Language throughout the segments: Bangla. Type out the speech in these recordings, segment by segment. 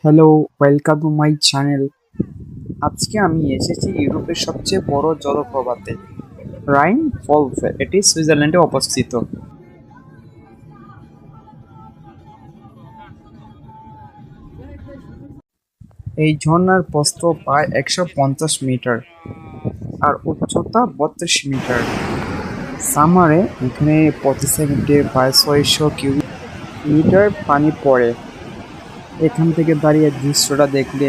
Hello, welcome to my channel. আজকে আমি এসেছি ইউরোপের সবচেয়ে বড় জলপ্রপাতে, রাইন ফলস। এটি সুইজারল্যান্ডে অবস্থিত। এই ঝর্ণার প্রস্থ প্রায় 150 মিটার আর উচ্চতা 32 মিটার। সামারে এখানে প্রতি সেকেন্ডে প্রায় 600 কিউবিক মিটার পানি পড়ে। এখান থেকে দাঁড়িয়ে দৃশ্যটা দেখলে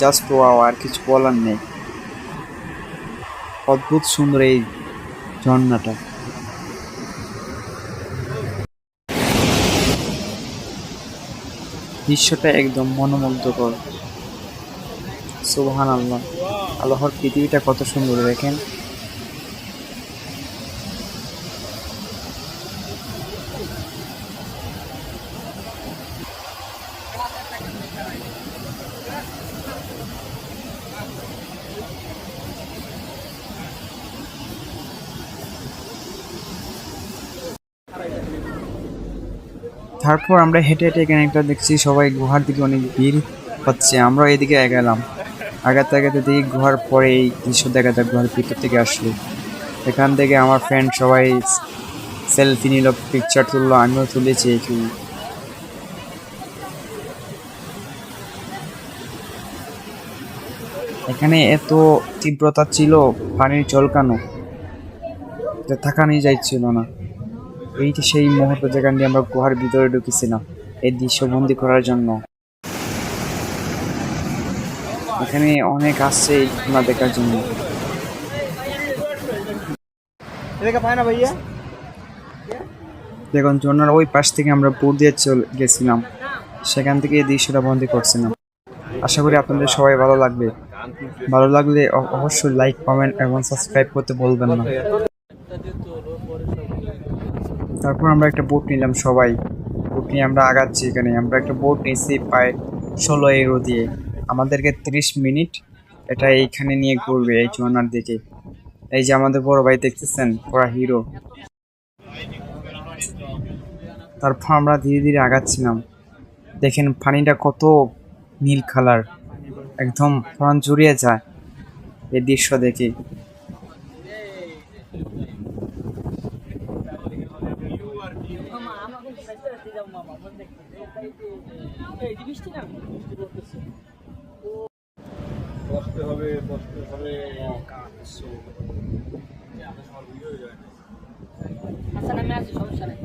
জাস্ট ওয়াও, আর কিছু বলার নেই। অদ্ভুত সুন্দর এই ঝর্ণাটা। দৃশ্যটা একদম মনোমুগ্ধকর। সুবহান আল্লাহ, আল্লাহর পৃথিবীটা কত সুন্দর দেখেন। তারপর আমরা হেঁটে হেঁটে এখানে একটা দেখছি সবাই গুহার দিকে অনেক ভিড় হচ্ছে। আমরা এদিকে এগেলাম, আগাতে আগাতে দেখি গুহার পরে এই দৃশ্য দেখা যায়। গুহার ভিতর থেকে আসলো, এখান থেকে আমার ফ্রেন্ড সবাই সেলফি নিল, পিকচার তুললো, আমিও তুলেছি এখানে। এখানে এত তীব্রতা ছিল পানির ঝলকানো যে থাকানোই যাচ্ছিল না। এইটা সেই মুহূর্ত যেখান দিয়ে আমরা গুহার ভিতরে ঢুকেছিলাম এই দৃশ্য বন্দি করার জন্য। এখানে অনেক আসছে এই ঘটনা দেখার জন্য। দেখুন, ঝর্ণার ওই পাশ থেকে আমরা বোট দিয়ে চলে গেছিলাম, সেখান থেকে এই দৃশ্যটা বন্দি করছিলাম। আশা করি আপনাদের সবাই ভালো লাগবে। ভালো লাগলে অবশ্যই লাইক, কমেন্ট এবং সাবস্ক্রাইব করতে বলবেন না। তারপর আমরা একটা বোট নিলাম সবাই। বোট নিয়ে আমরা আগাচ্ছি। এখানে আমরা একটা বোট নিয়েছি প্রায় 16 ইউরো দিয়ে। আমাদেরকে 30 মিনিট এটা এইখানে নিয়ে ঘুরবে এই ঝর্ণার দিকে। এই যে আমাদের বড় ভাই দেখতেছেন, পুরা হিরো। তারপর আমরা ধীরে ধীরে আগাচ্ছিলাম। দেখেন পানিটা কত নীল কালার, একদম প্রাণ জুড়িয়ে যায় এই দৃশ্য দেখে। বসতে হবে বসতে হবে। আচ্ছা নামে আসি সমস্যা নেই।